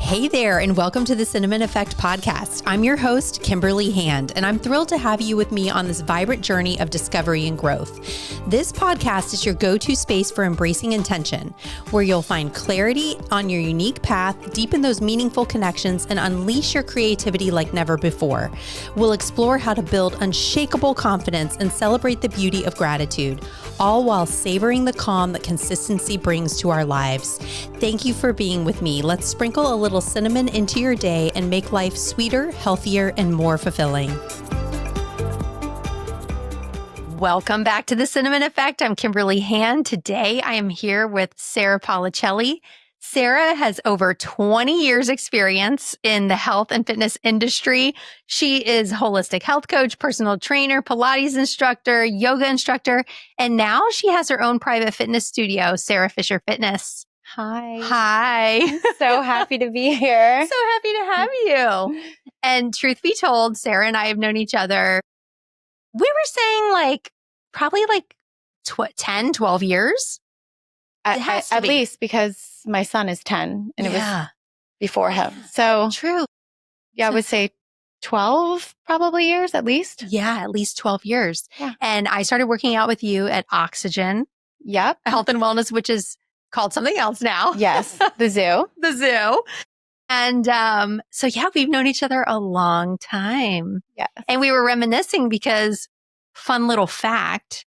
Hey there, and welcome to the Cinnamon Effect podcast. I'm your host, Kimberly Hand, and I'm thrilled to have you with me on this vibrant journey of discovery and growth. This podcast is your go-to space for embracing intention, where you'll find clarity on your unique path, deepen those meaningful connections, and unleash your creativity like never before. We'll explore how to build unshakable confidence and celebrate the beauty of gratitude, all while savoring the calm that consistency brings to our lives. Thank you for being with me. Let's sprinkle a little cinnamon into your day and make life sweeter, healthier, and more fulfilling. Welcome back to the Cinnamon Effect. I'm Kimberly Hand. Today, I am here with Sarah Policelli. Sarah has over 20 years experience in the health and fitness industry. She is holistic health coach, personal trainer, Pilates instructor, yoga instructor, and now she has her own private fitness studio, Sarah Fisher Fitness. Hi. I'm so happy to be here. So happy to have you. And truth be told, Sarah and I have known each other, we were saying probably 10, 12 years. At least because my son is 10 and it was before him. So true. Yeah, I would say 12 probably years at least. Yeah, at least 12 years. Yeah. And I started working out with you at Oxygen. Yep. Health and Wellness, which is called something else now. Yes. The zoo. The zoo. And so we've known each other a long time. Yeah. And we were reminiscing because, fun little fact,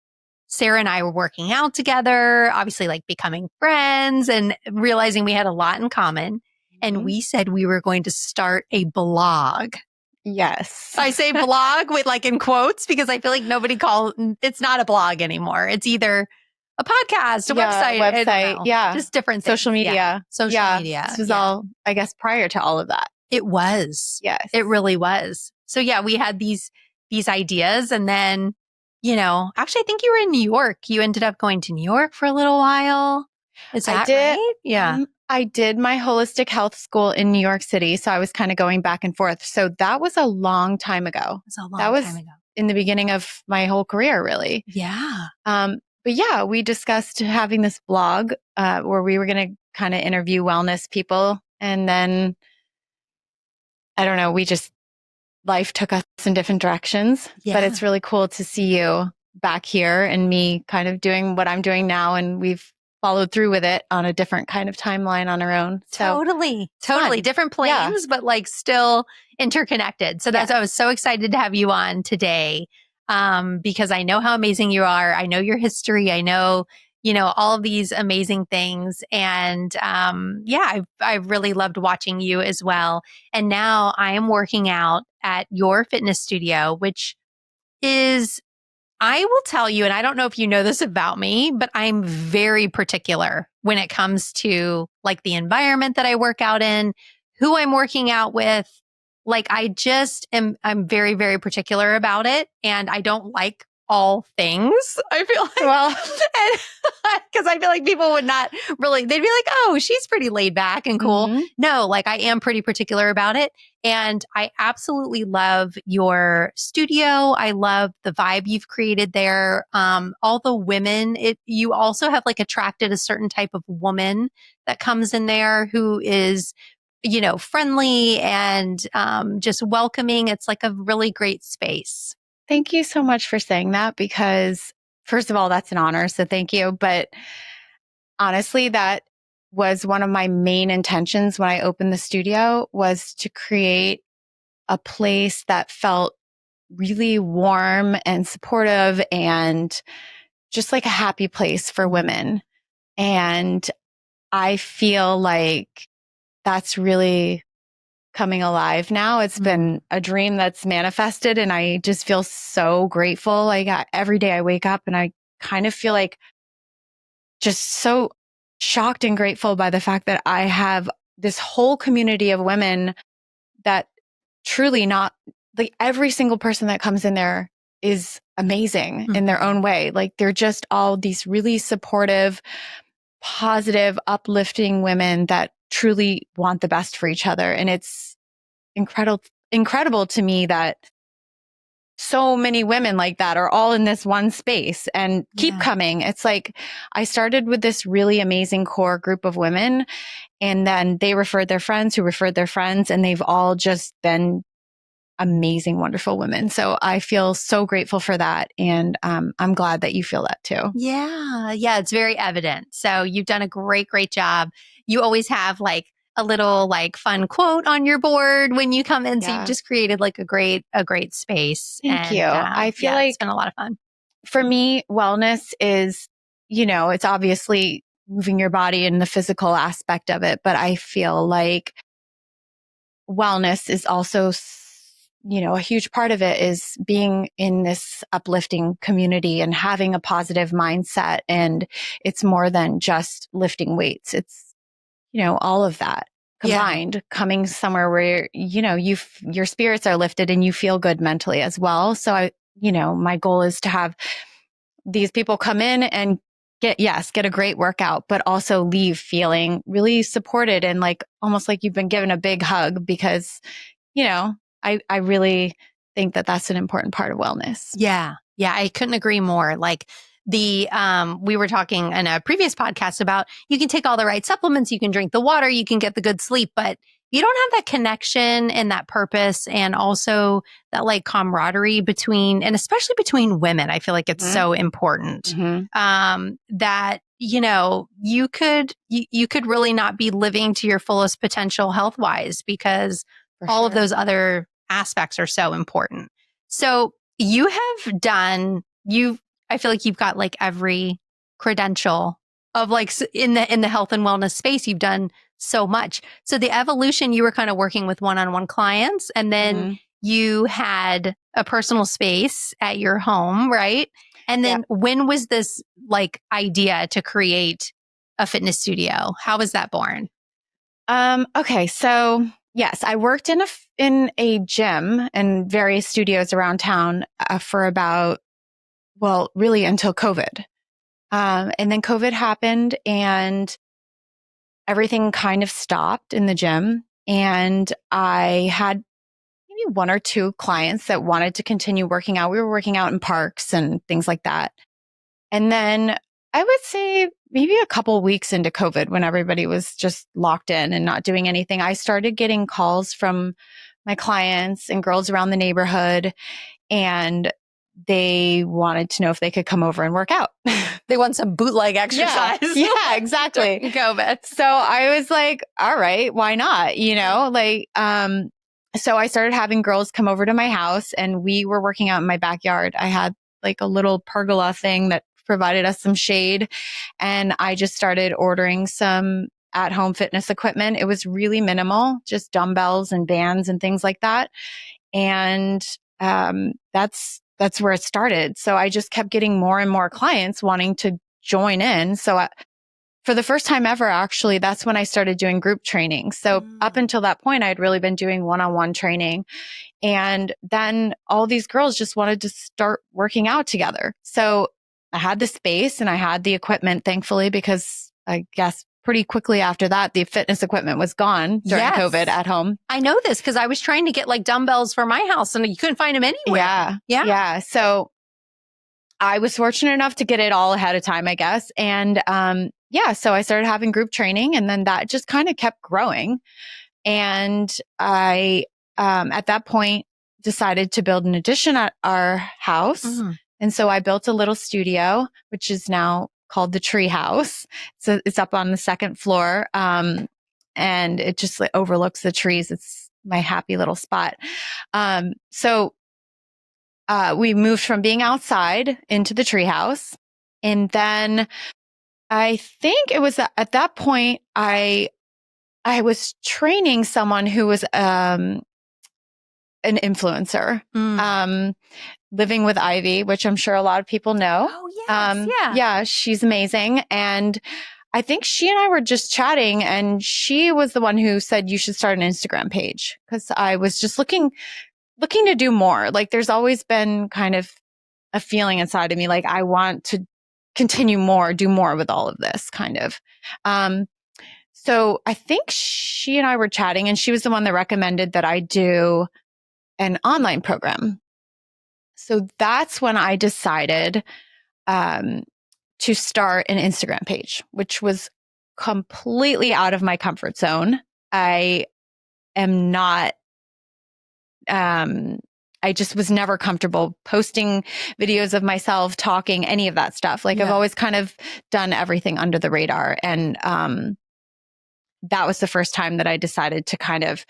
Sarah and I were working out together, obviously becoming friends and realizing we had a lot in common. And we said we were going to start a blog. Yes. I say blog with in quotes because I feel like it's not a blog anymore. It's either a podcast, a website. Yeah. Just different things. Social media. Yeah. Social media. This was all, I guess, prior to all of that. It was. Yes. It really was. So we had these ideas and then, actually I think you were in New York. You ended up going to New York for a little while. Is that right? Yeah. I did my holistic health school in New York City. So I was kind of going back and forth. So that was a long time ago. It was a long time ago. In the beginning of my whole career, really. Yeah. But we discussed having this blog where we were going to kind of interview wellness people. And then, I don't know, life took us in different directions. Yeah. But it's really cool to see you back here and me kind of doing what I'm doing now. And we've followed through with it on a different kind of timeline on our own. So Totally. Different planes, but still interconnected. So that's why I was so excited to have you on today. Because I know how amazing you are. I know your history. I know, all of these amazing things. And, I've really loved watching you as well. And now I am working out at your fitness studio, which is, I will tell you, and I don't know if you know this about me, but I'm very particular when it comes to the environment that I work out in, who I'm working out with. I'm very, very particular about it. And I don't like all things. I feel because I feel like people would not really, they'd be like, oh, she's pretty laid back and cool. Mm-hmm. No, I am pretty particular about it. And I absolutely love your studio. I love the vibe you've created there. All the women, you also have attracted a certain type of woman that comes in there who is friendly and just welcoming. It's a really great space. Thank you so much for saying that because, first of all, that's an honor. So thank you. But honestly, that was one of my main intentions when I opened the studio was to create a place that felt really warm and supportive and just a happy place for women. And I feel like that's really coming alive now. It's been a dream that's manifested and I just feel so grateful. Every day I wake up and I kind of feel just so shocked and grateful by the fact that I have this whole community of women that truly not every single person that comes in there is amazing in their own way. They're just all these really supportive, positive, uplifting women that truly want the best for each other. And it's incredible to me that so many women like that are all in this one space and keep coming. It's like I started with this really amazing core group of women, and then they referred their friends who referred their friends, and they've all just been amazing, wonderful women. So I feel so grateful for that. And I'm glad that you feel that too. Yeah. Yeah. It's very evident. So you've done a great, great job. You always have like a little like fun quote on your board when you come in. So you've just created like a great space. Thank you. I feel like it's been a lot of fun. For me, wellness is, it's obviously moving your body and the physical aspect of it, but I feel like wellness is also, a huge part of it is being in this uplifting community and having a positive mindset. And it's more than just lifting weights. It's, all of that combined, coming somewhere where, your spirits are lifted and you feel good mentally as well. So my goal is to have these people come in and get a great workout, but also leave feeling really supported and like almost like you've been given a big hug because, I really think that that's an important part of wellness. Yeah. Yeah. I couldn't agree more. Like we were talking in a previous podcast about you can take all the right supplements, you can drink the water, you can get the good sleep, but you don't have that connection and that purpose and also that like camaraderie between, and especially between women. I feel like it's so important that, you could really not be living to your fullest potential health wise because all of those other aspects are so important. So you have done, I feel like you've got like every credential of like in the health and wellness space, you've done so much. So the evolution, you were kind of working with one-on-one clients and then you had a personal space at your home, right? And then when was this like idea to create a fitness studio? How was that born? Okay. So yes, I worked in a gym and various studios around town for about, really until COVID. And then COVID happened and everything kind of stopped in the gym. And I had maybe one or two clients that wanted to continue working out. We were working out in parks and things like that. And then I would say maybe a couple weeks into COVID when everybody was just locked in and not doing anything, I started getting calls from my clients and girls around the neighborhood, and they wanted to know if they could come over and work out. They want some bootleg exercise. Yeah, exactly. COVID. So I was like, all right, why not? So I started having girls come over to my house and we were working out in my backyard. I had like a little pergola thing that provided us some shade. And I just started ordering some at-home fitness equipment. It was really minimal, just dumbbells and bands and things like that. And that's where it started. So I just kept getting more and more clients wanting to join in. So for the first time ever, actually, that's when I started doing group training. So up until that point, I'd really been doing one-on-one training. And then all these girls just wanted to start working out together. So I had the space and I had the equipment, thankfully, because I guess pretty quickly after that, the fitness equipment was gone during COVID at home. I know this because I was trying to get like dumbbells for my house and you couldn't find them anywhere. Yeah. So I was fortunate enough to get it all ahead of time, I guess. And so I started having group training and then that just kind of kept growing. And I, at that point, decided to build an addition at our house. And so I built a little studio, which is now called the Tree House. So it's up on the second floor. And it just like overlooks the trees. It's my happy little spot. So we moved from being outside into the Tree House. And then I think it was at that point, I was training someone who was an influencer, living with Ivy, which I'm sure a lot of people know. Oh, yes. Yeah, she's amazing. And I think she and I were just chatting and she was the one who said you should start an Instagram page because I was just looking to do more. Like there's always been kind of a feeling inside of me, like I want to continue more, do more with all of this kind of. So I think she and I were chatting and she was the one that recommended that I do an online program. So that's when I decided to start an Instagram page, which was completely out of my comfort zone. I am not, I just was never comfortable posting videos of myself talking, any of that stuff. Like I've always kind of done everything under the radar. And that was the first time that I decided to kind of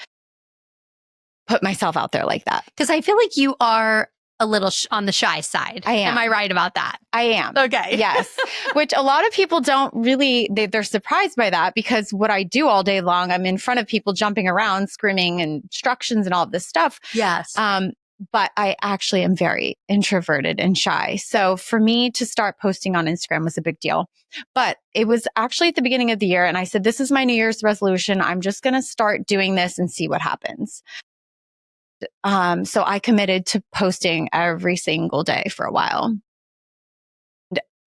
put myself out there like that. Because I feel like you are a little on the shy side. I am. Am I right about that? I am. Okay. Yes. Which a lot of people don't really, they're surprised by that because what I do all day long, I'm in front of people jumping around, screaming and instructions and all of this stuff. Yes. But I actually am very introverted and shy. So for me to start posting on Instagram was a big deal. But it was actually at the beginning of the year. And I said, this is my New Year's resolution. I'm just going to start doing this and see what happens. So I committed to posting every single day for a while.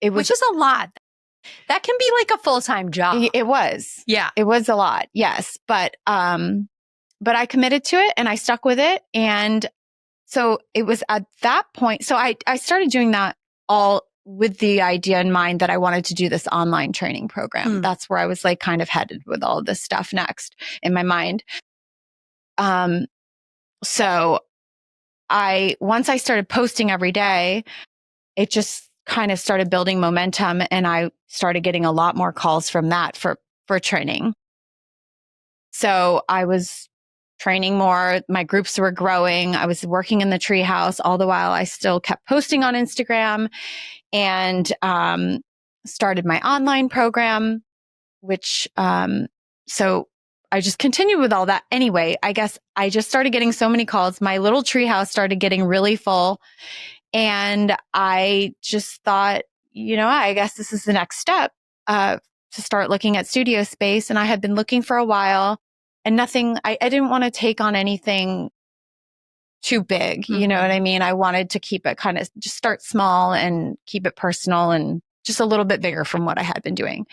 Which is a lot. That can be like a full-time job. It was. Yeah. It was a lot. Yes. But I committed to it and I stuck with it. And so it was at that point. So I started doing that all with the idea in mind that I wanted to do this online training program. That's where I was like kind of headed with all of this stuff next in my mind. So once I started posting every day, it just kind of started building momentum and I started getting a lot more calls from that for training. So I was training more. My groups were growing. I was working in the treehouse all the while. I still kept posting on Instagram and started my online program, which so I just continued with all that. Anyway, I guess I just started getting so many calls. My little treehouse started getting really full. And I just thought, I guess this is the next step to start looking at studio space. And I had been looking for a while and I didn't want to take on anything too big. You know what I mean? I wanted to keep it kind of just start small and keep it personal and just a little bit bigger from what I had been doing.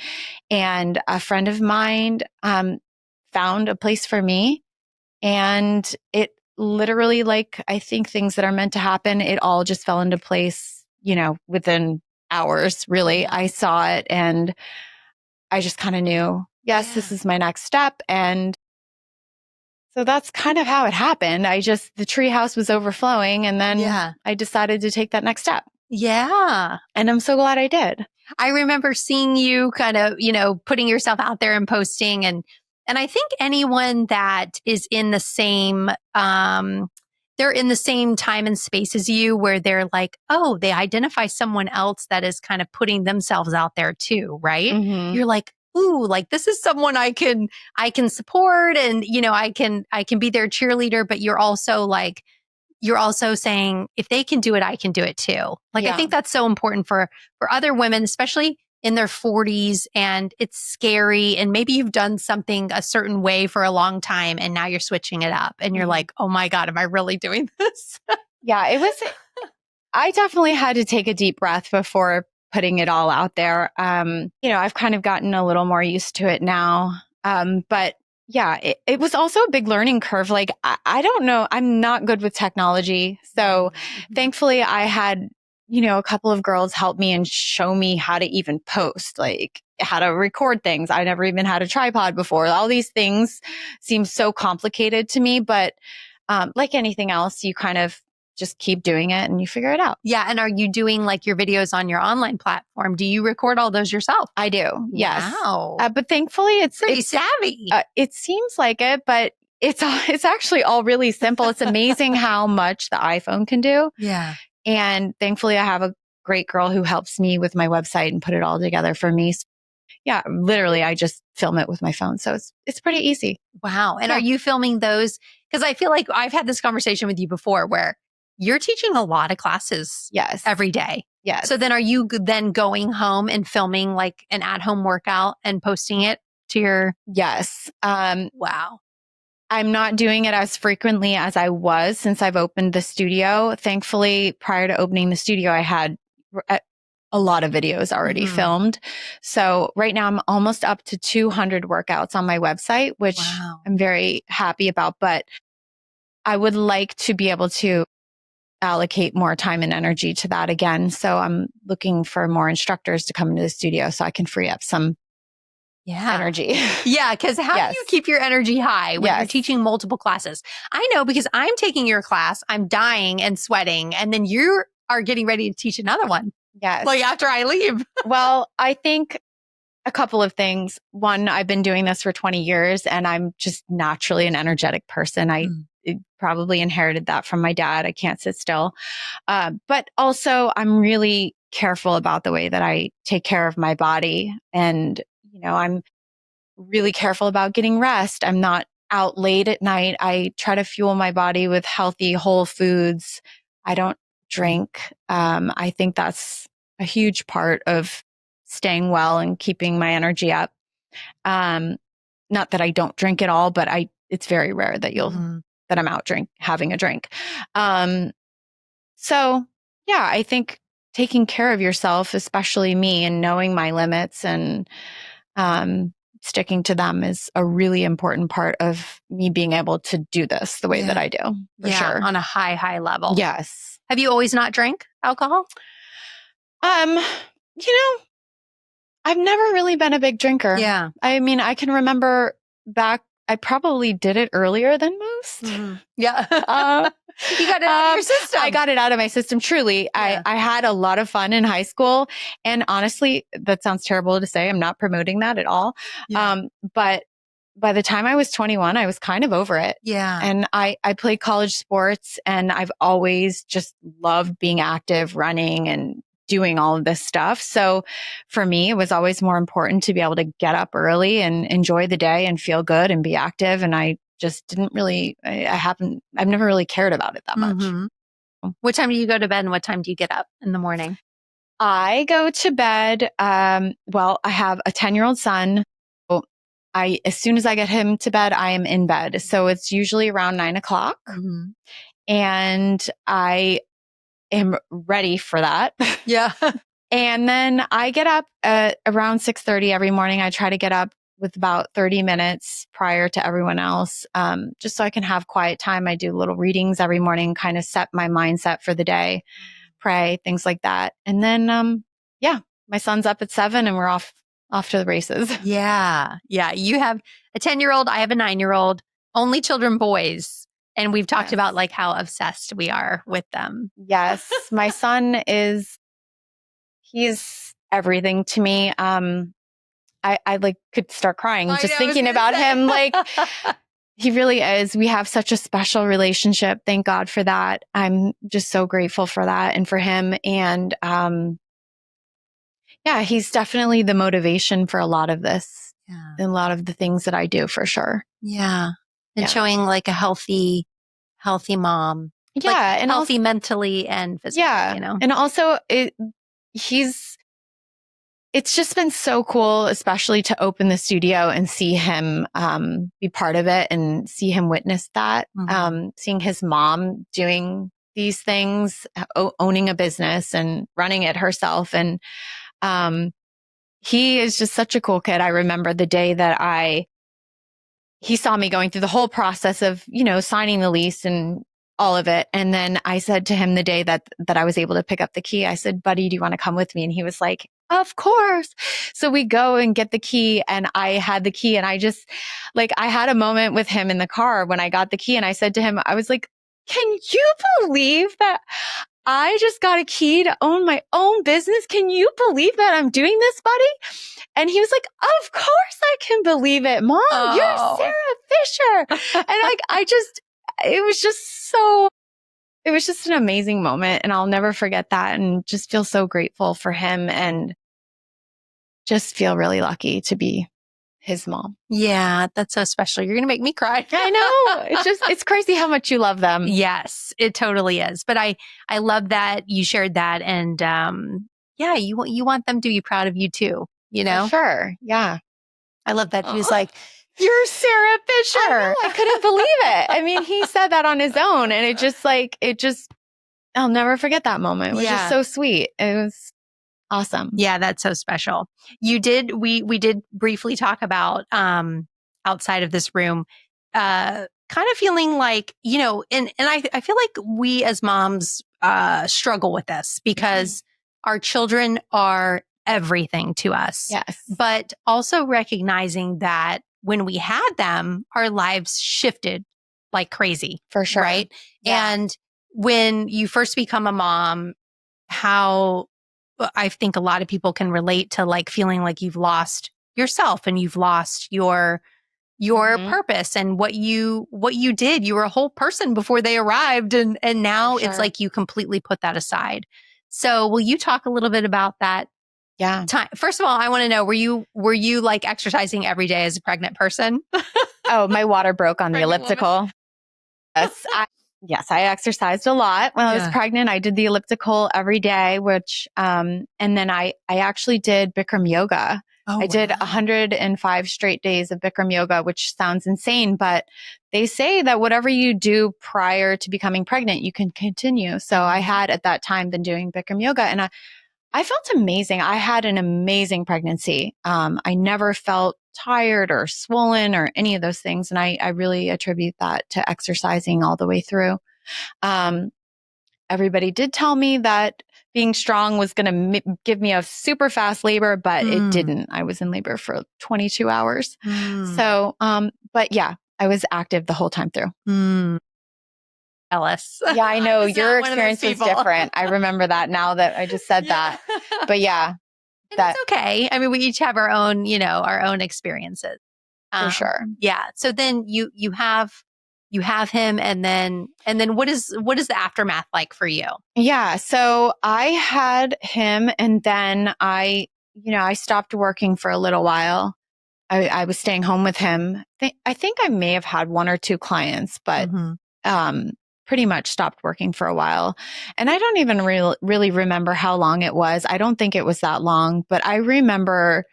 And a friend of mine found a place for me and it literally, like, I think things that are meant to happen, it all just fell into place, within hours, really. I saw it and I just kind of knew, yes, this is my next step. And so that's kind of how it happened. The treehouse was overflowing and then I decided to take that next step. Yeah. And I'm so glad I did. I remember seeing you kind of, putting yourself out there and posting and I think anyone that is in the same, they're in the same time and space as you where they're like, oh, they identify someone else that is kind of putting themselves out there too, right? You're like, ooh, like this is someone I can support and, I can be their cheerleader, but you're also saying if they can do it, I can do it too. Like, I think that's so important for other women, especially in their 40s and it's scary. And maybe you've done something a certain way for a long time and now you're switching it up and you're like, oh my God, am I really doing this? I definitely had to take a deep breath before putting it all out there. I've kind of gotten a little more used to it now. But yeah, it was also a big learning curve. Like, I don't know, I'm not good with technology. So thankfully I had, a couple of girls help me and show me how to even post, like how to record things. I never even had a tripod before. All these things seem so complicated to me, but like anything else, you kind of just keep doing it and you figure it out. Yeah. And are you doing like your videos on your online platform? Do you record all those yourself? I do. Yes. Wow. But thankfully it's pretty savvy. It seems like it, but it's actually all really simple. It's amazing how much the iPhone can do. Yeah. And thankfully I have a great girl who helps me with my website and put it all together for me. So yeah, literally I just film it with my phone. So it's pretty easy. Wow. And are you filming those? Because I feel like I've had this conversation with you before where you're teaching a lot of classes every day. Yes. So then are you then going home and filming like an at-home workout and posting it to your... Yes. Wow. I'm not doing it as frequently as I was since I've opened the studio. Thankfully, prior to opening the studio, I had a lot of videos already filmed. So right now I'm almost up to 200 workouts on my website, which I'm very happy about. But I would like to be able to allocate more time and energy to that again. So I'm looking for more instructors to come into the studio so I can free up some energy. Yeah. Because how do you keep your energy high when you're teaching multiple classes? I know because I'm taking your class, I'm dying and sweating, and then you are getting ready to teach another one. Yes. Like after I leave. Well, I think a couple of things. One, I've been doing this for 20 years and I'm just naturally an energetic person. I probably inherited that from my dad. I can't sit still. But also I'm really careful about the way that I take care of my body. And, I'm really careful about getting rest. I'm not out late at night. I try to fuel my body with healthy, whole foods. I don't drink. I think that's a huge part of staying well and keeping my energy up. Not that I don't drink at all, but it's very rare that that I'm out having a drink. So yeah, I think taking care of yourself, especially me, and knowing my limits and, sticking to them is a really important part of me being able to do this the way that I do, for sure. On a high level. Yes. Have you always not drank alcohol? I've never really been a big drinker. Yeah. I mean, I can remember back, I probably did it earlier than most. Yeah. You got it out of your system. I got it out of my system, truly. Yeah. I had a lot of fun in high school. And honestly, that sounds terrible to say. I'm not promoting that at all. Yeah. But by the time I was 21, I was kind of over it. Yeah. And I played college sports and I've always just loved being active, running and doing all of this stuff. So for me, it was always more important to be able to get up early and enjoy the day and feel good and be active. And I just didn't really, I've never really cared about it that much. What time do you go to bed and what time do you get up in the morning? I go to bed. Well, I have a 10-year-old son. As soon as I get him to bed, I am in bed. So it's usually around 9:00 and I am ready for that. Yeah. And then I get up around 6:30 every morning. I try to get up with about 30 minutes prior to everyone else, just so I can have quiet time. I do little readings every morning, kind of set my mindset for the day, pray, things like that. And then, my son's up at 7 and we're off to the races. Yeah. Yeah. You have a 10-year-old. I have a 9-year-old, only children, boys. And we've talked about like how obsessed we are with them. Yes. My son he's everything to me. I like could start crying just thinking about him. Like he really is. We have such a special relationship. Thank God for that. I'm just so grateful for that and for him. And, he's definitely the motivation for a lot of this and a lot of the things that I do, for sure. Yeah. And showing like a healthy mom. Yeah. Like and healthy mentally and physically, And also it's just been so cool, especially to open the studio and see him be part of it and see him witness that. Seeing his mom doing these things, owning a business and running it herself. And he is just such a cool kid. I remember the day that he saw me going through the whole process of, signing the lease and all of it. And then I said to him the day that I was able to pick up the key, I said, buddy, do you want to come with me? And he was like, of course. So we go and get the key and I had the key and I just I had a moment with him in the car when I got the key and I said to him, I was like, can you believe that I just got a key to own my own business? Can you believe that I'm doing this, buddy? And he was like, of course I can believe it, Mom. You're Sarah Fisher. And it was just an amazing moment and I'll never forget that and just feel so grateful for him and just feel really lucky to be his mom. Yeah, that's so special. You're going to make me cry. I know. It's crazy how much you love them. Yes, it totally is. But I love that you shared that and you want them to be proud of you too, For sure. Yeah. I love that. He was like, you're Sarah Fisher. I couldn't believe it. I mean, he said that on his own and I'll never forget that moment. It was just so sweet. It was awesome. Yeah, that's so special. We did briefly talk about, outside of this room, kind of feeling like, and I feel like we as moms, struggle with this because our children are everything to us. Yes. But also recognizing that when we had them, our lives shifted like crazy. For sure. Right. Yeah. And when you first become a mom, how I think a lot of people can relate to like feeling like you've lost yourself and you've lost your purpose and what you did. You were a whole person before they arrived. And now it's like you completely put that aside. So will you talk a little bit about that? Yeah. Time? First of all, I want to know, were you like exercising every day as a pregnant person? Oh, my water broke on the elliptical. Woman. Yes, I exercised a lot when I was pregnant. I did the elliptical every day, which, and then I actually did Bikram yoga. I did 105 straight days of Bikram yoga, which sounds insane, but they say that whatever you do prior to becoming pregnant, you can continue. So I had at that time been doing Bikram yoga, and I felt amazing. I had an amazing pregnancy. I never felt tired or swollen or any of those things. And I really attribute that to exercising all the way through. Everybody did tell me that being strong was going to give me a super fast labor, but it didn't. I was in labor for 22 hours. So, but yeah, I was active the whole time through. Ellis. Yeah, I know your experience was different. I remember that now that I just said that. But yeah, that's okay. I mean, we each have our own, our own experiences. For sure. Yeah. So then you have him, and then what is the aftermath like for you? Yeah. So I had him, and then I stopped working for a little while. I was staying home with him. I think I may have had one or two clients, but pretty much stopped working for a while. And I don't even really remember how long it was. I don't think it was that long, but I remember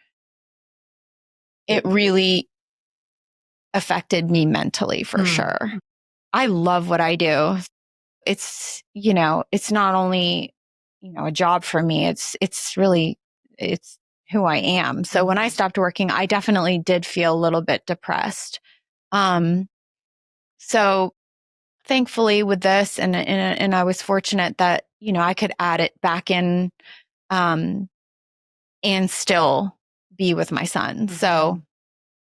it really affected me mentally for sure. I love what I do. It's, it's not only, a job for me. It's really, it's who I am. So when I stopped working, I definitely did feel a little bit depressed. So thankfully with this, and I was fortunate that, I could add it back in, and still be with my son. So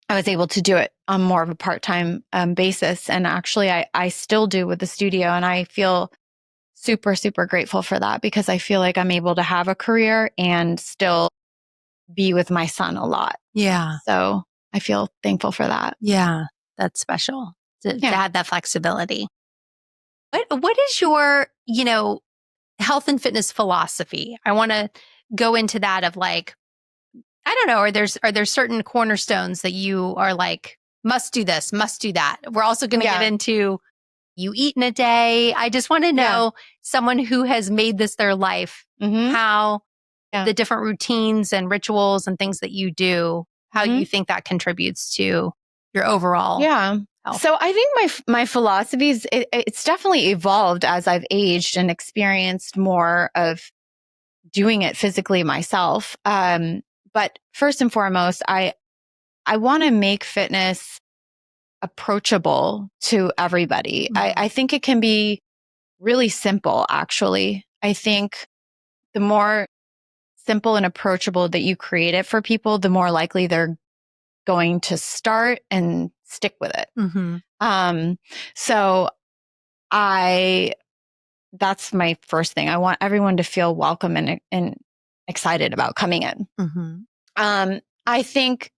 I was able to do it on more of a part-time basis. And actually I still do with the studio. And I feel super, super grateful for that, because I feel like I'm able to have a career and still be with my son a lot. Yeah. So I feel thankful for that. Yeah. That's special to have that flexibility. What is your, health and fitness philosophy? I want to go into that of like, I don't know, are there certain cornerstones that you are like, must do this, must do that? We're also going to get into you eat in a day. I just want to know someone who has made this their life, how the different routines and rituals and things that you do, how you think that contributes to your overall health. So I think my philosophies, it's definitely evolved as I've aged and experienced more of doing it physically myself. But first and foremost, I want to make fitness approachable to everybody. I think it can be really simple, actually. I think the more simple and approachable that you create it for people, the more likely they're going to start and stick with it. So that's my first thing. I want everyone to feel welcome and excited about coming in. I think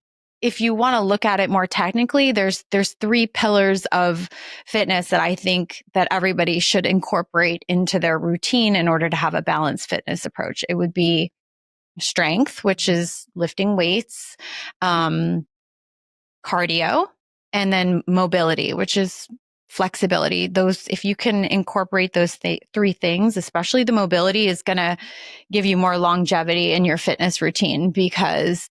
if you want to look at it more technically, there's three pillars of fitness that I think that everybody should incorporate into their routine in order to have a balanced fitness approach. It would be strength, which is lifting weights, cardio, and then mobility, which is flexibility. Those, if you can incorporate those three things, especially the mobility, is going to give you more longevity in your fitness routine, because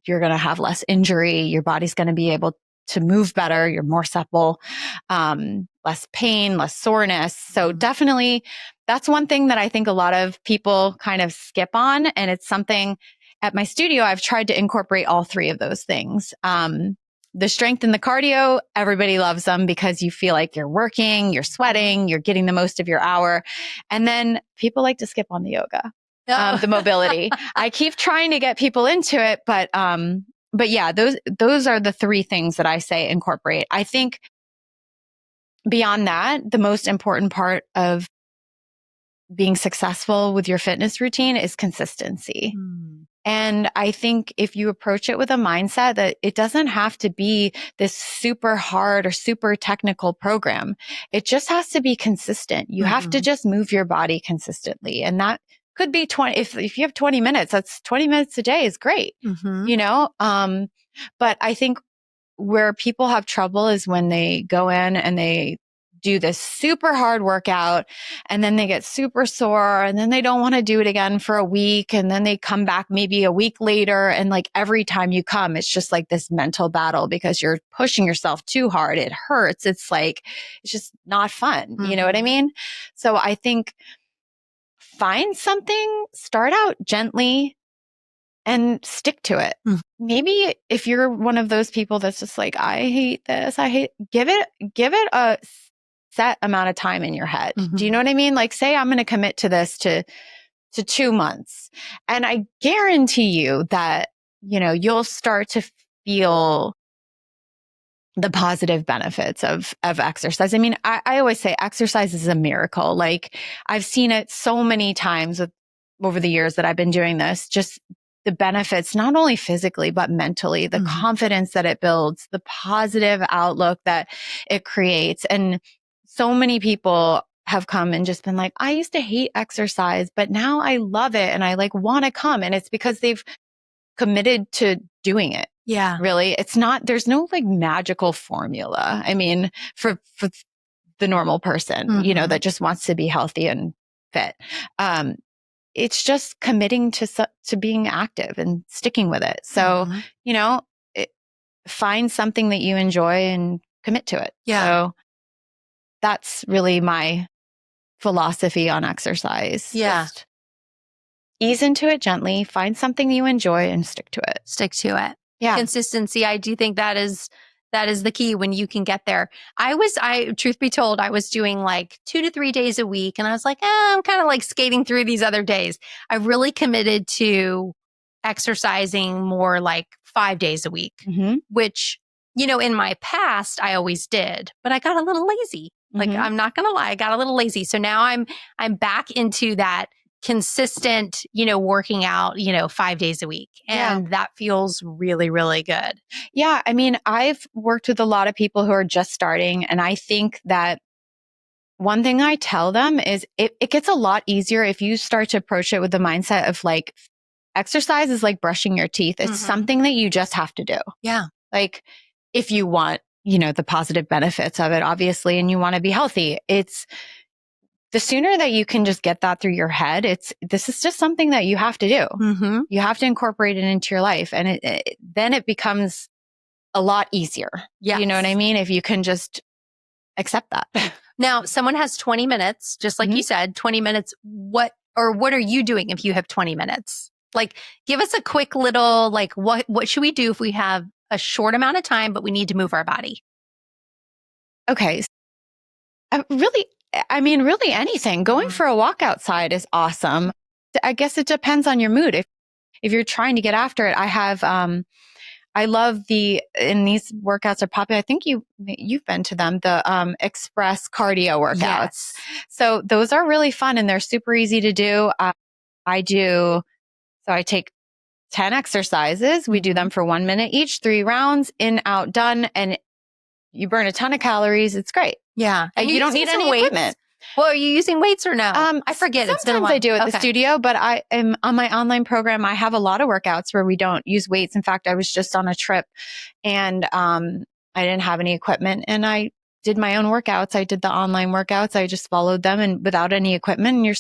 you're going to have less injury. Your body's going to be able to move better. You're more supple, less pain, less soreness. So definitely that's one thing that I think a lot of people kind of skip on. And it's something at my studio, I've tried to incorporate all three of those things. the strength and the cardio, everybody loves them because you feel like you're working, you're sweating, you're getting the most of your hour. And then people like to skip on the yoga, the mobility. I keep trying to get people into it, but yeah, those are the three things that I say incorporate. I think beyond that, the most important part of being successful with your fitness routine is consistency. And I think if you approach it with a mindset that it doesn't have to be this super hard or super technical program, it just has to be consistent. You have to just move your body consistently. And that could be 20, if you have 20 minutes, that's 20 minutes a day is great, you know? But I think where people have trouble is when they go in and they do this super hard workout and then they get super sore and then they don't want to do it again for a week. And then they come back maybe a week later. And like every time you come, it's just like this mental battle because you're pushing yourself too hard. It hurts. It's like, it's just not fun. You know what I mean? So I think find something, start out gently and stick to it. Maybe if you're one of those people that's just like, I hate this, give it a set amount of time in your head. Do you know what I mean? Like say I'm going to commit to this to 2 months. And I guarantee you that, you know, you'll start to feel the positive benefits of exercise. I mean, I always say exercise is a miracle. Like I've seen it so many times over the years that I've been doing this, just the benefits, not only physically, but mentally, the confidence that it builds, the positive outlook that it creates. And so many people have come and just been like, I used to hate exercise, but now I love it. And I like want to come. And it's because they've committed to doing it. Yeah. Really. It's not, there's no like magical formula. I mean, for the normal person, you know, that just wants to be healthy and fit. It's just committing to being active and sticking with it. So, you know, find something that you enjoy and commit to it. Yeah. So that's really my philosophy on exercise. Yeah. Just ease into it gently, find something you enjoy and stick to it. Stick to it. Yeah. Consistency. I do think that is the key when you can get there. Truth be told, I was doing like 2 to 3 days a week and I was like, I'm kind of like skating through these other days. I really committed to exercising more like 5 days a week, which, you know, in my past, I always did, but I got a little lazy. Like, I'm not going to lie, I got a little lazy. So now I'm back into that consistent, you know, working out, you know, 5 days a week. And that feels really, really good. Yeah. I mean, I've worked with a lot of people who are just starting. And I think that one thing I tell them is it gets a lot easier if you start to approach it with the mindset of like, exercise is like brushing your teeth. It's something that you just have to do. Yeah. Like if you want, you know, the positive benefits of it, obviously, and you want to be healthy, it's the sooner that you can just get that through your head, this is just something that you have to do. You have to incorporate it into your life. And then it becomes a lot easier. Yeah. You know what I mean? If you can just accept that. Now, someone has 20 minutes, just like you said, 20 minutes. What are you doing if you have 20 minutes? Like, give us a quick little, like, what should we do if we have a short amount of time, but we need to move our body? Okay. Really anything. Going for a walk outside is awesome. I guess it depends on your mood. If you're trying to get after it, I have, I love and these workouts are popular. I think you've been to them, the express cardio workouts. Yes. So those are really fun and they're super easy to do. I take 10 exercises. We do them for 1 minute each, 3 rounds, in, out, done. And you burn a ton of calories. It's great. Yeah. And you don't need any equipment. Well, are you using weights or no? I forget. Sometimes it's been a while. I do at the studio, but I am on my online program. I have a lot of workouts where we don't use weights. In fact, I was just on a trip and I didn't have any equipment and I did my own workouts. I did the online workouts. I just followed them and without any equipment, and you're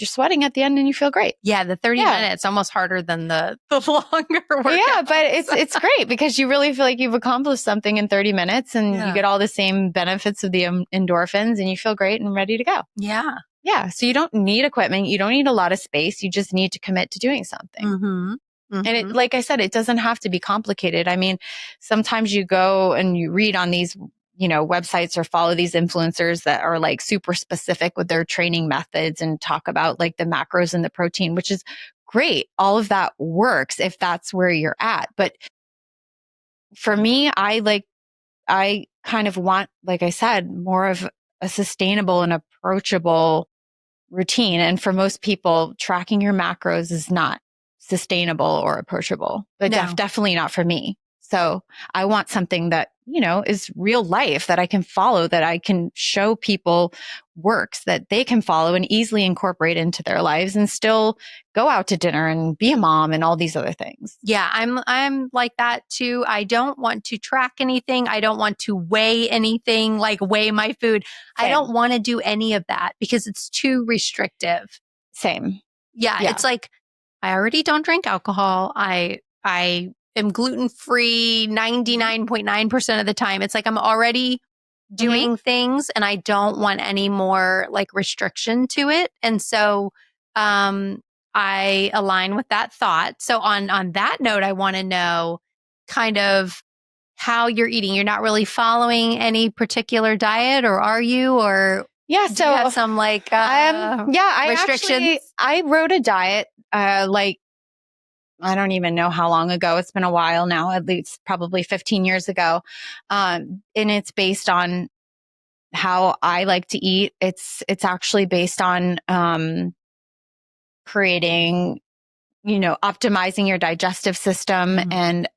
sweating at the end and you feel great. Yeah, the 30 minutes, almost harder than the longer workout. Yeah, but it's great because you really feel like you've accomplished something in 30 minutes and you get all the same benefits of the endorphins and you feel great and ready to go. Yeah. Yeah. So you don't need equipment. You don't need a lot of space. You just need to commit to doing something. And it, like I said, it doesn't have to be complicated. I mean, sometimes you go and you read on these, websites or follow these influencers that are like super specific with their training methods and talk about like the macros and the protein, which is great. All of that works if that's where you're at. But for me, I kind of want, like I said, more of a sustainable and approachable routine. And for most people, tracking your macros is not sustainable or approachable, but definitely not for me. So I want something that, is real life that I can follow, that I can show people works that they can follow and easily incorporate into their lives and still go out to dinner and be a mom and all these other things. Yeah, I'm like that too. I don't want to track anything. I don't want to weigh anything, like weigh my food. Same. I don't want to do any of that because it's too restrictive. Same. Yeah, it's like I already don't drink alcohol. I am gluten-free 99.9% of the time. It's like I'm already doing things and I don't want any more like restriction to it. And so I align with that thought. So on that note, I want to know kind of how you're eating. You're not really following any particular diet, or are you? Or so do you have some like restrictions? I wrote a diet I don't even know how long ago. It's been a while now, at least probably 15 years ago. And it's based on how I like to eat. It's actually based on creating, optimizing your digestive system. And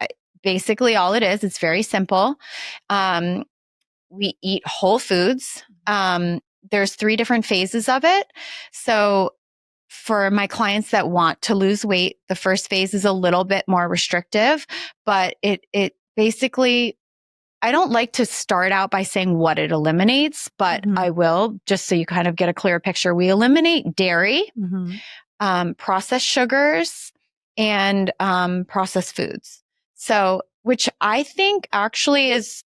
basically all it is, it's very simple. We eat whole foods. There's 3 different phases of it. So for my clients that want to lose weight, the first phase is a little bit more restrictive, but it basically, I don't like to start out by saying what it eliminates, but I will, just so you kind of get a clear picture. We eliminate dairy, processed sugars, and processed foods. So, which I think actually is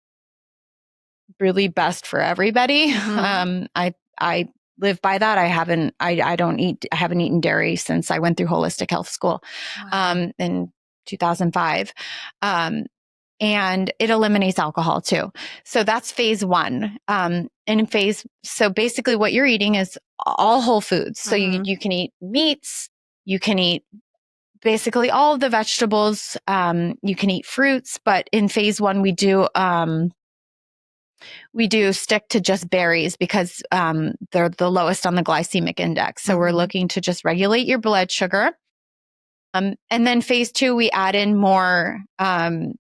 really best for everybody. I live by that. I haven't eaten dairy since I went through holistic health school, in 2005. And it eliminates alcohol too. So that's phase 1. So basically what you're eating is all whole foods. So you can eat meats, you can eat basically all of the vegetables, you can eat fruits, but in phase 1, we do stick to just berries because they're the lowest on the glycemic index. So we're looking to just regulate your blood sugar. And then phase 2, we add in more of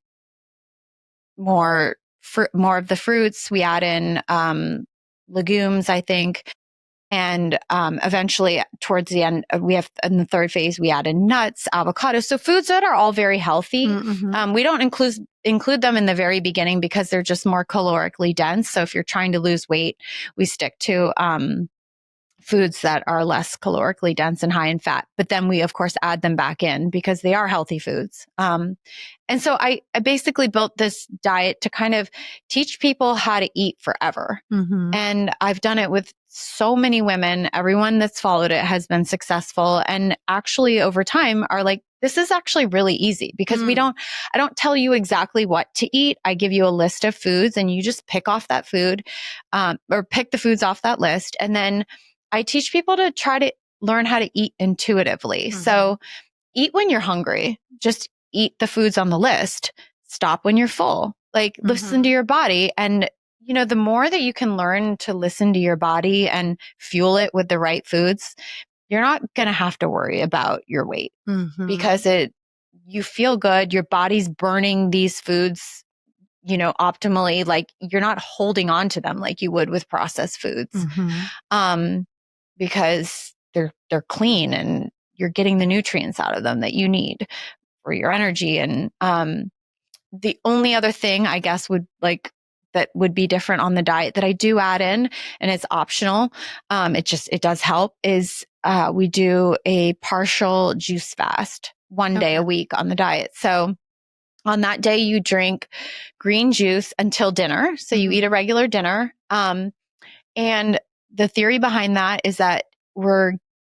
the fruits. We add in legumes, I think. And eventually towards the end, we have in the third phase, we add in nuts, avocados. So foods that are all very healthy. We don't include them in the very beginning because they're just more calorically dense. So if you're trying to lose weight, we stick to foods that are less calorically dense and high in fat. But then we, of course, add them back in because they are healthy foods. And so I basically built this diet to kind of teach people how to eat forever. And I've done it with so many women. Everyone that's followed it has been successful. And actually over time are like, this is actually really easy because I don't tell you exactly what to eat. I give you a list of foods and you just pick off that food, or pick the foods off that list. And then I teach people to try to learn how to eat intuitively. So eat when you're hungry, just eat the foods on the list, stop when you're full, like listen to your body. And, the more that you can learn to listen to your body and fuel it with the right foods, you're not going to have to worry about your weight because you feel good. Your body's burning these foods, optimally. Like you're not holding on to them like you would with processed foods. Because they're clean and you're getting the nutrients out of them that you need for your energy. And the only other thing I guess that would be different on the diet that I do add in, and it's optional, it does help, is we do a partial juice fast 1 day a week on the diet. So on that day, you drink green juice until dinner. So you eat a regular dinner. And the theory behind that is that we're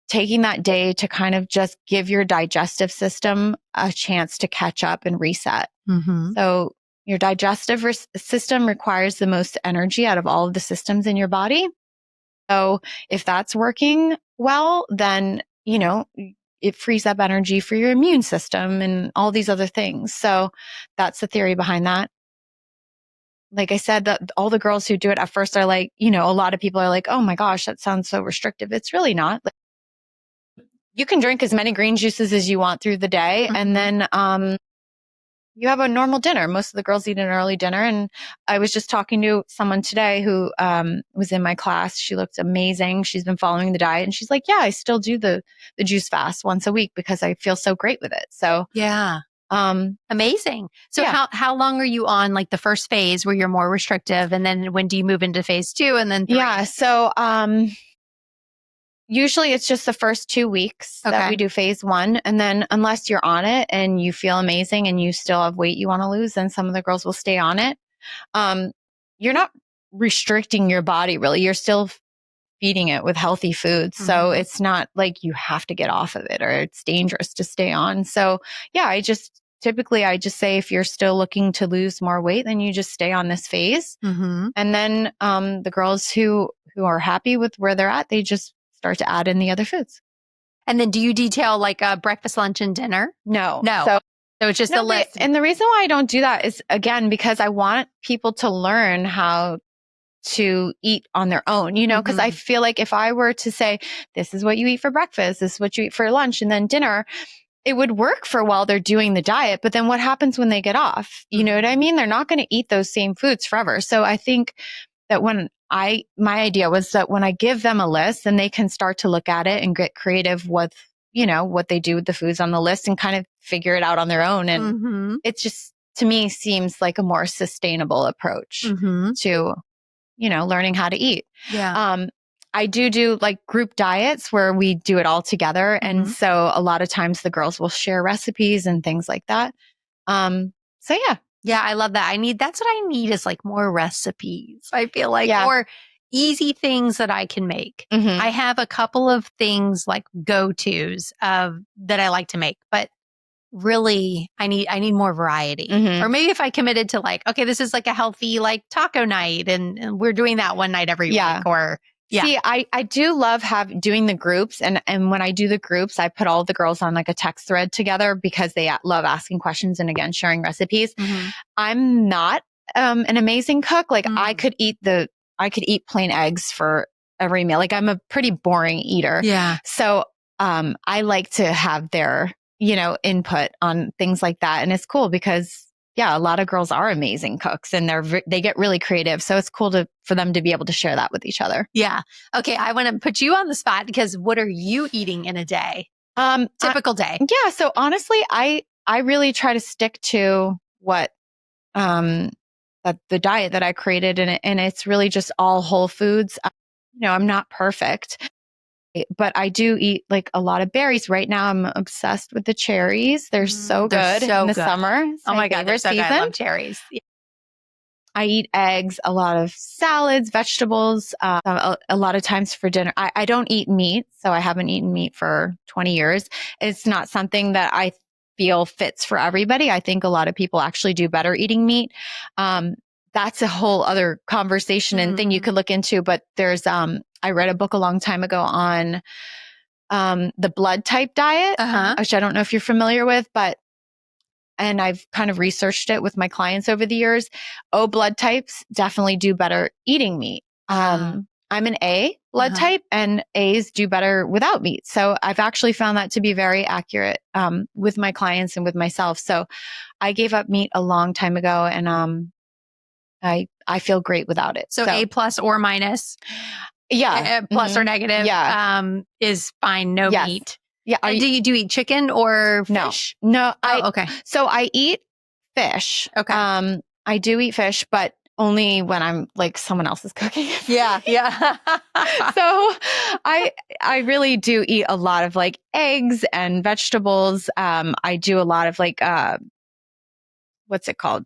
taking that day to kind of just give your digestive system a chance to catch up and reset. Mm-hmm. So your digestive system requires the most energy out of all of the systems in your body. So if that's working well, then, it frees up energy for your immune system and all these other things. So that's the theory behind that. Like I said, that all the girls who do it at first are like, a lot of people are like, oh my gosh, that sounds so restrictive. It's really not. Like, you can drink as many green juices as you want through the day. Mm-hmm. And then, you have a normal dinner. Most of the girls eat an early dinner. And I was just talking to someone today who was in my class. She looked amazing. She's been following the diet. And she's like, yeah, I still do the juice fast once a week because I feel so great with it. So yeah. Amazing. So how long are you on like the first phase where you're more restrictive? And then when do you move into phase 2 and then 3? Yeah. So usually it's just the first 2 weeks that we do phase 1. And then unless you're on it and you feel amazing and you still have weight you want to lose, then some of the girls will stay on it. You're not restricting your body really. You're still feeding it with healthy foods. Mm-hmm. So it's not like you have to get off of it or it's dangerous to stay on. So yeah, I just say if you're still looking to lose more weight, then you just stay on this phase. Mm-hmm. And then the girls who are happy with where they're at, they just start to add in the other foods. And then do you detail like a breakfast, lunch, and dinner? No. So it's just a list. And the reason why I don't do that is, again, because I want people to learn how to eat on their own, because I feel like if I were to say, this is what you eat for breakfast, this is what you eat for lunch, and then dinner, it would work for while they're doing the diet. But then what happens when they get off? You know what I mean? They're not going to eat those same foods forever. So I think that my idea was that when I give them a list, then they can start to look at it and get creative with, what they do with the foods on the list and kind of figure it out on their own. And it just, to me, seems like a more sustainable approach to, learning how to eat. Yeah. I do like group diets where we do it all together. And so a lot of times the girls will share recipes and things like that. So yeah. Yeah, I love that. That's what I need is like more recipes. I feel like more easy things that I can make. Mm-hmm. I have a couple of things like go-tos that I like to make, but really I need more variety. Mm-hmm. Or maybe if I committed to like, okay, this is like a healthy like taco night and we're doing that one night every week or See, I do love doing the groups. And when I do the groups, I put all the girls on like a text thread together because they love asking questions and again, sharing recipes. Mm-hmm. I'm not an amazing cook. Like I could eat plain eggs for every meal. Like I'm a pretty boring eater. Yeah. So I like to have their, input on things like that. And it's cool because a lot of girls are amazing cooks and they get really creative. So it's cool for them to be able to share that with each other. Yeah. Okay. I want to put you on the spot because what are you eating in a day? Typical day. Yeah. So honestly, I really try to stick to what, the diet that I created and it's really just all whole foods. I'm not perfect. But I do eat like a lot of berries. Right now, I'm obsessed with the cherries. They're so good in the summer. Oh my God, they're so good. I love cherries. Yeah. I eat eggs, a lot of salads, vegetables, a lot of times for dinner. I don't eat meat, so I haven't eaten meat for 20 years. It's not something that I feel fits for everybody. I think a lot of people actually do better eating meat. That's a whole other conversation and thing you could look into. But there's I read a book a long time ago on the blood type diet, which I don't know if you're familiar with, and I've kind of researched it with my clients over the years. O blood types definitely do better eating meat. I'm an A blood type and A's do better without meat. So I've actually found that to be very accurate with my clients and with myself. So I gave up meat a long time ago and I feel great without it. So A plus or minus? Yeah. Plus or negative is fine. No meat. Yeah. Do you eat chicken or fish? No. Okay. So I eat fish. Okay. I do eat fish, but only when I'm like someone else is cooking. Yeah. So I really do eat a lot of like eggs and vegetables. I do a lot of like, what's it called?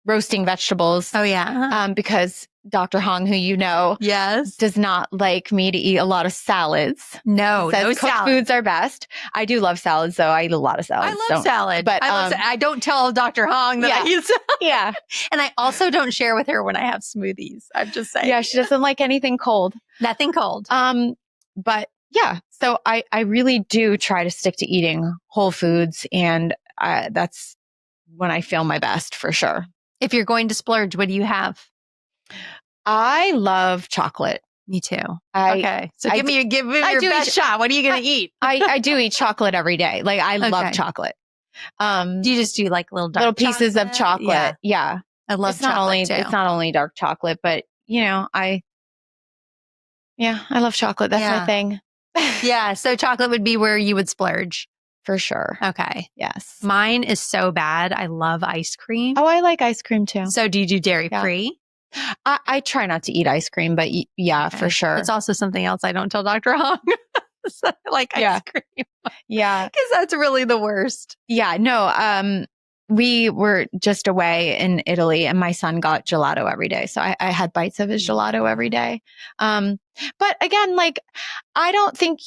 Roasting vegetables. Oh yeah. Because Dr. Hong, who you know, Yes. does not like me to eat a lot of salads. No, Says no cooked salad. foods are best. I do love salads, though. I eat a lot of salads. I love salad. But I don't tell Dr. Hong that I eat salad. Yeah. And I also don't share with her when I have smoothies. I'm just saying. Yeah, she doesn't like anything cold. Nothing cold. But yeah, so I really do try to stick to eating whole foods, and that's when I feel my best for sure. If you're going to splurge, what do you have? I love chocolate. Me too. Okay. So give me your best shot. What are you going to eat? I do eat chocolate every day. Like I love chocolate. Do you just do like little pieces of chocolate? Yeah. I love chocolate too. It's not only dark chocolate, but I love chocolate. That's my thing. Yeah. So chocolate would be where you would splurge. For sure. Okay. Yes. Mine is so bad. I love ice cream. Oh, I like ice cream too. So do you do dairy free? I try not to eat ice cream, but for sure. It's also something else I don't tell Dr. Hong. So I like ice cream. Yeah. Because that's really the worst. Yeah. No, we were just away in Italy and my son got gelato every day. So I had bites of his gelato every day. But again, like, I don't think,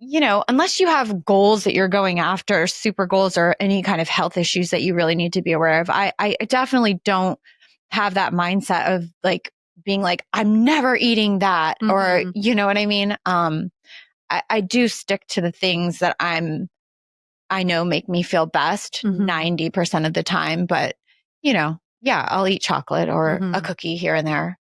unless you have goals that you're going after, super goals or any kind of health issues that you really need to be aware of, I definitely don't have that mindset of like being like, I'm never eating that, or you know what I mean? I do stick to the things that I know make me feel best 90% of the time, but I'll eat chocolate or a cookie here and there.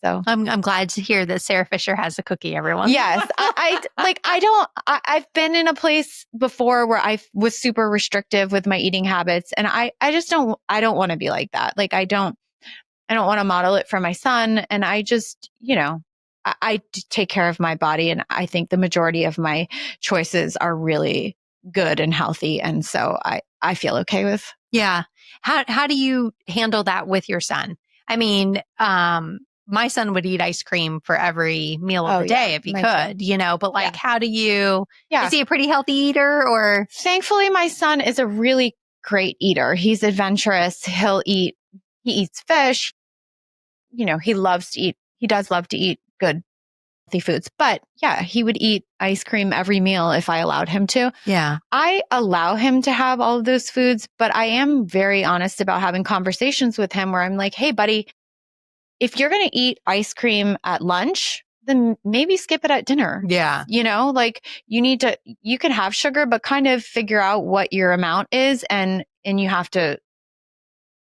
So I'm glad to hear that Sarah Fisher has a cookie, everyone. Yes. I've been in a place before where I was super restrictive with my eating habits, and I don't want to be like that. Like, I don't want to model it for my son. And I just, I take care of my body. And I think the majority of my choices are really good and healthy. And so I feel okay with. Yeah. How do you handle that with your son? I mean, my son would eat ice cream for every meal of the day if he could, but like, how do you, is he a pretty healthy eater or? Thankfully, my son is a really great eater. He's adventurous. He eats fish. He does love to eat good, healthy foods, but he would eat ice cream every meal if I allowed him to. Yeah. I allow him to have all of those foods, but I am very honest about having conversations with him where I'm like, hey, buddy, if you're going to eat ice cream at lunch, then maybe skip it at dinner. Yeah. Like you can have sugar, but kind of figure out what your amount is and you have to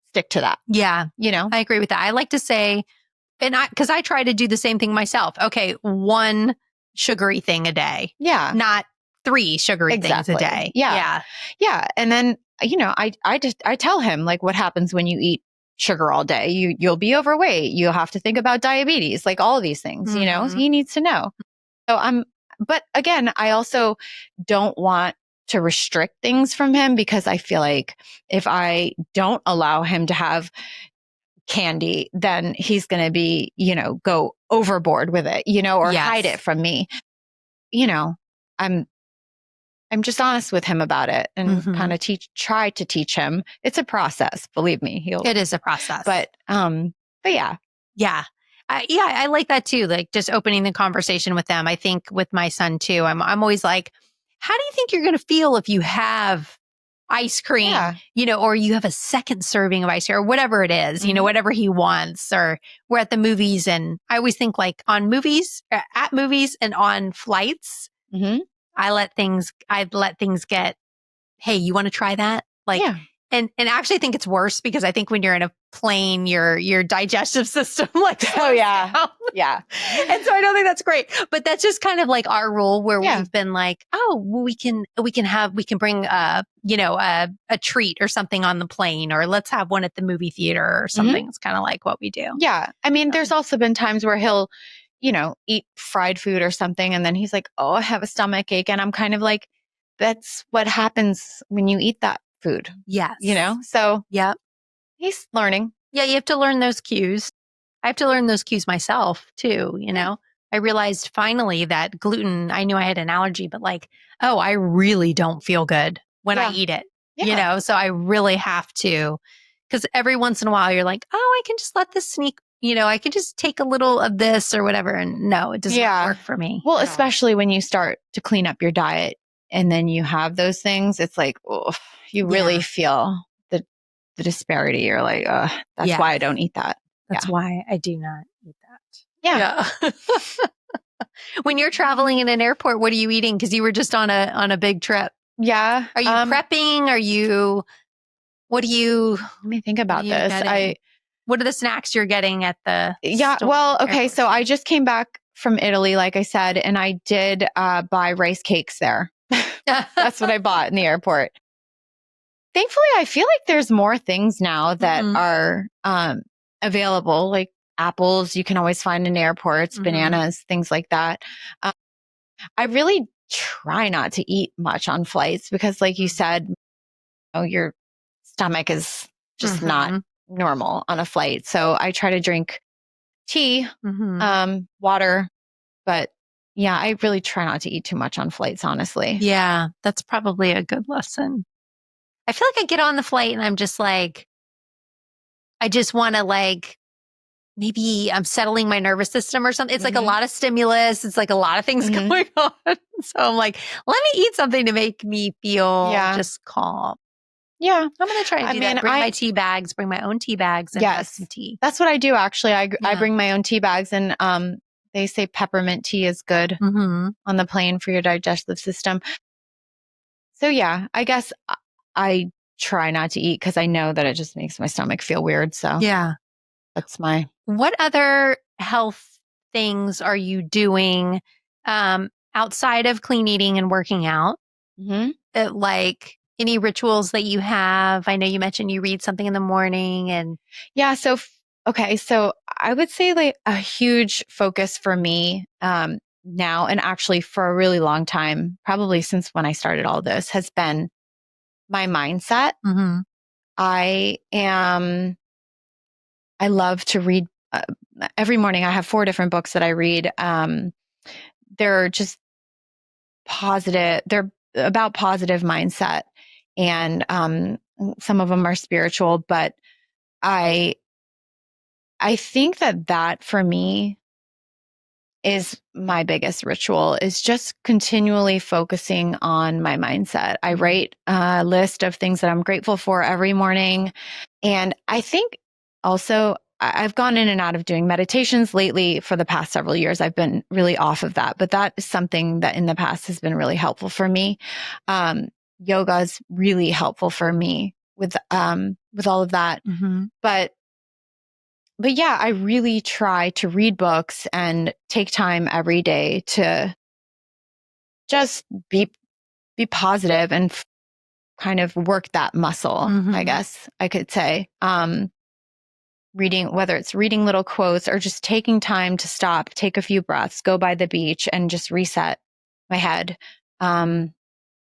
stick to that. Yeah. I agree with that. I like to say, because I try to do the same thing myself. Okay. 1 sugary thing a day. Yeah. Not 3 sugary things a day. Yeah. Yeah. And then, I tell him like what happens when you eat sugar all day. You'll be overweight. You'll have to think about diabetes, like all of these things, he needs to know. So but again, I also don't want to restrict things from him because I feel like if I don't allow him to have candy, then he's going to be, go overboard with it, or hide it from me. I'm just honest with him about it and kind of try to teach him. It's a process, believe me. It is a process. But yeah. Yeah. I like that too. Like just opening the conversation with them. I think with my son too, I'm always like, how do you think you're going to feel if you have ice cream, or you have a second serving of ice cream or whatever it is, whatever he wants, or we're at the movies. And I always think like at movies and on flights, I let things get, hey, you want to try that? Like, and I actually think it's worse because I think when you're in a plane, your digestive system like, oh yeah. down. Yeah. And so I don't think that's great, but that's just kind of like our rule where we've been like, oh, well, we can bring, a treat or something on the plane, or let's have one at the movie theater or something. It's kind of like what we do. Yeah. I mean, there's also been times where he'll, eat fried food or something. And then he's like, oh, I have a stomach ache. And I'm kind of like, that's what happens when you eat that food. Yes. So yeah, he's learning. Yeah. You have to learn those cues. I have to learn those cues myself too. I realized finally that gluten, I knew I had an allergy, but like, oh, I really don't feel good when I eat it, so I really have to, because every once in a while you're like, oh, I can just let this sneak I could just take a little of this or whatever. And no, it doesn't work for me. Well, especially when you start to clean up your diet and then you have those things, it's like, oh, you really feel the disparity. You're like, that's why I don't eat that. That's why I do not eat that. Yeah. When you're traveling in an airport, what are you eating? Because you were just on a big trip. Yeah. Are you prepping? What do you? Let me think about this. What are the snacks you're getting at the store, well, okay. airport? So I just came back from Italy, like I said, and I did buy rice cakes there. That's what I bought in the airport. Thankfully, I feel like there's more things now that are available, like apples you can always find in airports, bananas, things like that. I really try not to eat much on flights because, like you said, your stomach is just not normal on a flight. So I try to drink tea, water, but yeah, I really try not to eat too much on flights, honestly. Yeah, that's probably a good lesson. I feel like I get on the flight and I'm just like, I just want to maybe I'm settling my nervous system or something. It's like a lot of stimulus. It's like a lot of things going on. So I'm like, let me eat something to make me feel just calm. Yeah. I'm going to try and do that. Bring my tea bags, bring my own tea bags and have some tea. That's what I do. Actually, I bring my own tea bags and, they say peppermint tea is good on the plane for your digestive system. So yeah, I guess I try not to eat because I know that it just makes my stomach feel weird. So that's What other health things are you doing outside of clean eating and working out? Like any rituals that you have? I know you mentioned you read something in the morning and So I would say like a huge focus for me now, and actually for a really long time, probably since when I started all this, has been my mindset. I love to read. Every morning I have 4 different books that I read. They're just positive. They're about positive mindset. And some of them are spiritual, but I think that for me is my biggest ritual, is just continually focusing on my mindset. I write a list of things that I'm grateful for every morning. And I think also I've gone in and out of doing meditations lately. For the past several years, I've been really off of that, but that is something that in the past has been really helpful for me. Yoga is really helpful for me with all of that. But yeah, I really try to read books and take time every day to just be positive and kind of work that muscle, I guess I could say. Reading, whether it's reading little quotes or just taking time to stop, take a few breaths, go by the beach and just reset my head.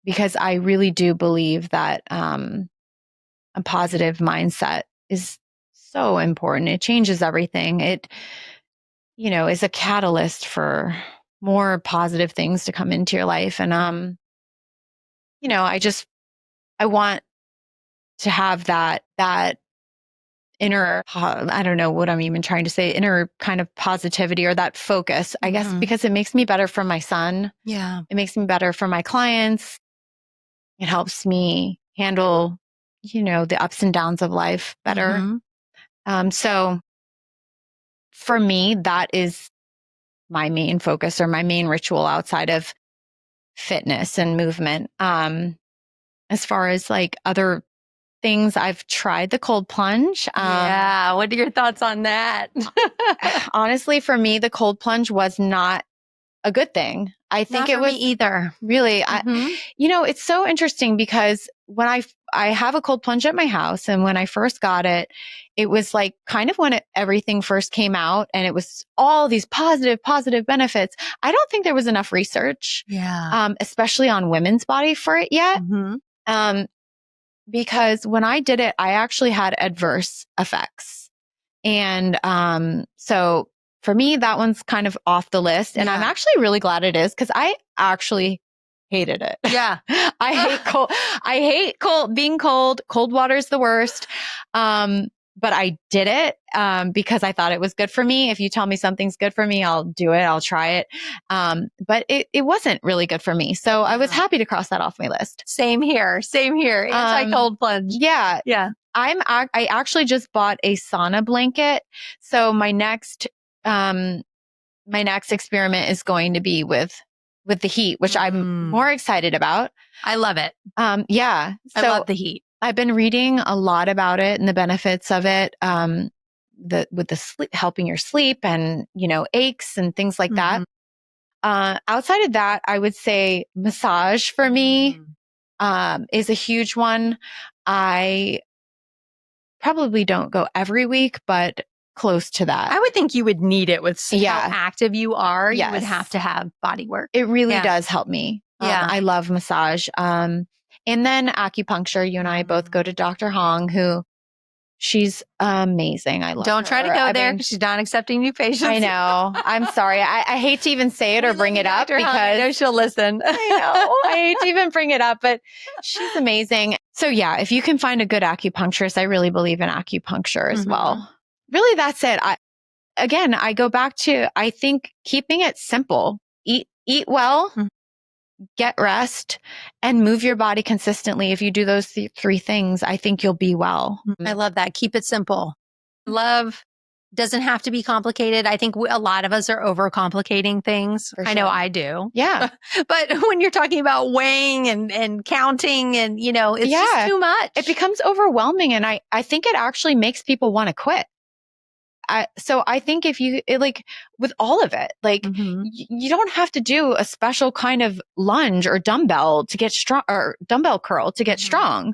Because I really do believe that a positive mindset is so important. It changes everything. It, is a catalyst for more positive things to come into your life. And, I want to have that inner, I don't know what I'm even trying to say, inner kind of positivity or that focus, I guess, because it makes me better for my son. Yeah. It makes me better for my clients. It helps me handle, the ups and downs of life better. So for me, that is my main focus or my main ritual outside of fitness and movement. As far as like other things, I've tried the cold plunge. What are your thoughts on that? Honestly, for me, the cold plunge was not a good thing. I think it was me either. Really, it's so interesting because when I have a cold plunge at my house, and when I first got it, it was like kind of when everything first came out and it was all these positive benefits. I don't think there was enough research, especially on women's body for it yet. Because when I did it, I actually had adverse effects. And so for me, that one's kind of off the list. And I'm actually really glad it is because I actually hated it. Yeah. I hate cold. I hate cold, being cold. Cold water is the worst. but I did it because I thought it was good for me. If you tell me something's good for me, I'll do it. I'll try it. But it wasn't really good for me. So I was happy to cross that off my list. Same here. Same here. Anti-cold plunge. Yeah. Yeah. I actually just bought a sauna blanket. So my next experiment is going to be with the heat, which I'm more excited about. I love it. Yeah. I love the heat. I've been reading a lot about it and the benefits of it. With the sleep, helping your sleep and, aches and things like that. Outside of that, I would say massage for me, is a huge one. I probably don't go every week, but close to that. I would think you would need it with how active you are. Yes. You would have to have body work. It really does help me. I love massage. And then acupuncture. You and I both go to Dr. Hong, who she's amazing. I love Don't her. try to go there because she's not accepting new patients. I know. I'm sorry. I hate to even say it or bring it up because I know she'll listen. I know. I hate to even bring it up, but she's amazing. So yeah, if you can find a good acupuncturist, I really believe in acupuncture as well. Really, that's it. I go back to, I think keeping it simple, eat well, get rest, and move your body consistently. If you do those three things, I think you'll be well. I love that. Keep it simple. Love doesn't have to be complicated. I think a lot of us are overcomplicating things. For sure. I know I do. Yeah. But when you're talking about weighing and counting and, it's just too much. It becomes overwhelming. And I think it actually makes people want to quit. So I think if you with all of it, you don't have to do a special kind of lunge or dumbbell to get strong or dumbbell curl to get strong.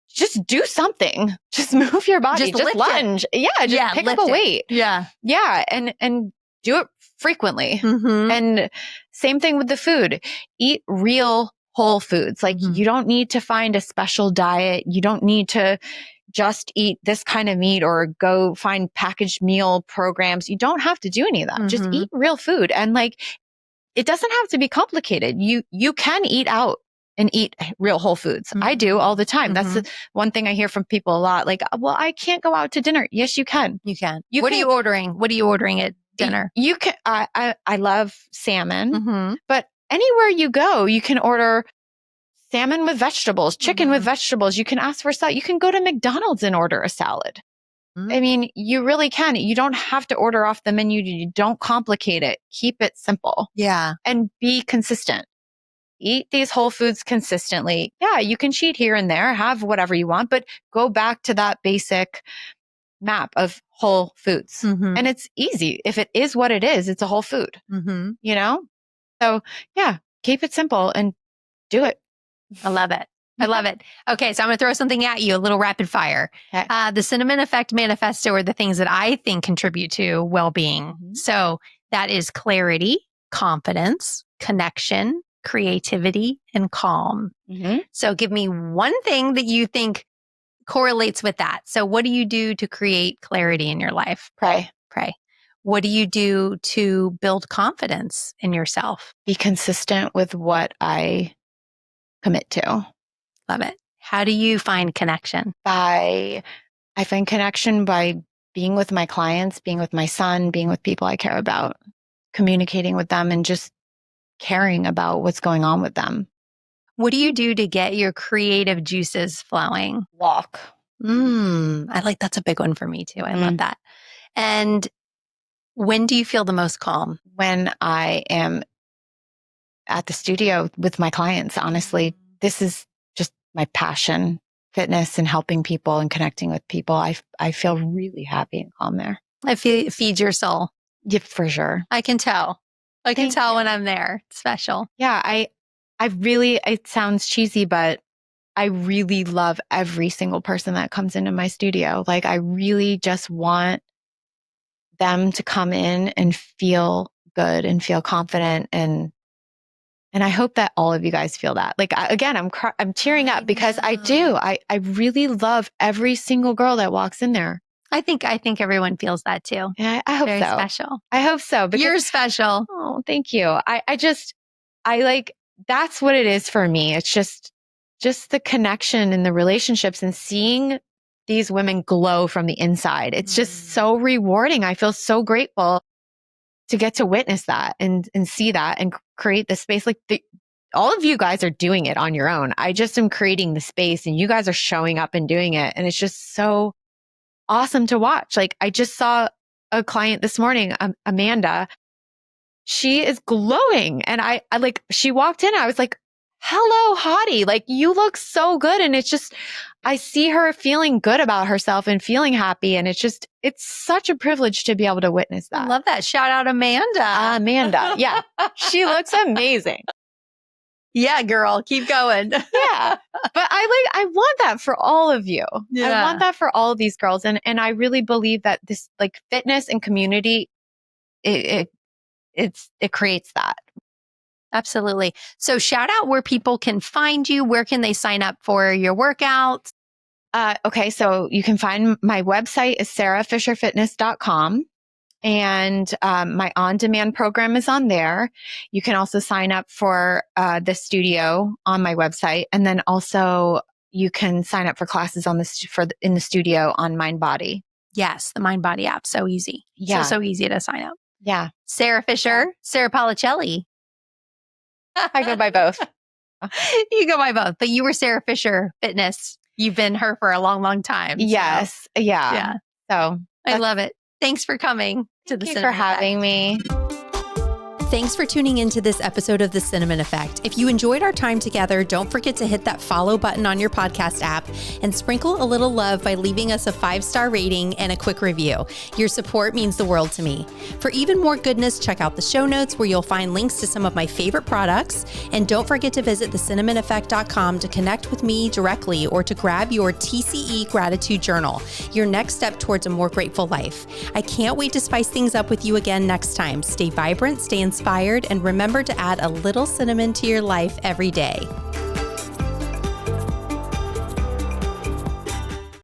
Just do something. Just move your body. Just lunge. Yeah. Just pick up a weight. Yeah. Yeah. And do it frequently. And same thing with the food. Eat real whole foods. You don't need to find a special diet. You don't need to just eat this kind of meat or go find packaged meal programs. You don't have to do any of that. Just eat real food. And it doesn't have to be complicated. You can eat out and eat real whole foods. I do all the time. That's the one thing I hear from people a lot. Well, I can't go out to dinner. Yes, you can. You can. What are you ordering? What are you ordering at dinner? You can. I love salmon, but anywhere you go, you can order salmon with vegetables, chicken with vegetables. You can ask for a salad. You can go to McDonald's and order a salad. I mean, you really can. You don't have to order off the menu. You don't complicate it. Keep it simple. Yeah. And be consistent. Eat these whole foods consistently. Yeah, you can cheat here and there, have whatever you want, but go back to that basic map of whole foods. And it's easy. If it is what it is, it's a whole food, So yeah, keep it simple and do it. I love it. I love it. Okay. So I'm going to throw something at you, a little rapid fire. Okay. The Cinnamon Effect Manifesto are the things that I think contribute to well-being. So that is clarity, confidence, connection, creativity, and calm. So give me one thing that you think correlates with that. So what do you do to create clarity in your life? Pray. What do you do to build confidence in yourself? Be consistent with what I commit to. Love it. How do you find connection? I find connection by being with my clients, being with my son, being with people I care about, communicating with them, and just caring about what's going on with them. What do you do to get your creative juices flowing? Walk. That's a big one for me too. I love that. And when do you feel the most calm? When I am at the studio with my clients. Honestly, this is just my passion, fitness and helping people and connecting with people. I feel really happy and calm there. It feeds your soul. Yeah, for sure. I can tell. I can tell when I'm there. It's special. Yeah, I really, it sounds cheesy, but I really love every single person that comes into my studio. I really just want them to come in and feel good and feel confident. And I hope that all of you guys feel that. I'm tearing up because I do. I really love every single girl that walks in there. I think everyone feels that too. Yeah, I hope Very so. Special. I hope so. You're special. Oh, thank you. That's what it is for me. It's just the connection and the relationships and seeing these women glow from the inside. It's just so rewarding. I feel so grateful to get to witness that and see that and create the space. Like all of you guys are doing it on your own. I just am creating the space and you guys are showing up and doing it. And it's just so awesome to watch. Like I just saw a client this morning, Amanda. She is glowing. And I like, she walked in, I was like, hello, hottie. Like you look so good. And it's just, I see her feeling good about herself and feeling happy. And it's such a privilege to be able to witness that. I love that. Shout out Amanda. Amanda. Yeah. She looks amazing. Yeah, girl, keep going. Yeah. But I want that for all of you. Yeah. I want that for all of these girls. And I really believe that this like fitness and community, it creates that. Absolutely. So shout out where people can find you. Where can they sign up for your workouts? Okay. So you can find my website is sarahfisherfitness.com. And my on-demand program is on there. You can also sign up for the studio on my website. And then also you can sign up for classes in the studio on Mind Body. Yes. The Mind Body app. So easy. Yeah. So easy to sign up. Yeah. Sarah Fisher, Sarah Policelli. I go by both. You go by both, but you were Sarah Fisher Fitness. You've been her for a long, long time. Yes. So. Yeah. Yeah. So I love it. Thanks for coming to the Thank you for having me. Thanks for tuning into this episode of The Cinnamon Effect. If you enjoyed our time together, don't forget to hit that follow button on your podcast app and sprinkle a little love by leaving us a 5-star rating and a quick review. Your support means the world to me. For even more goodness, check out the show notes where you'll find links to some of my favorite products. And don't forget to visit thecinnamoneffect.com to connect with me directly or to grab your TCE gratitude journal, your next step towards a more grateful life. I can't wait to spice things up with you again next time. Stay vibrant, stay inspired, and remember to add a little cinnamon to your life every day.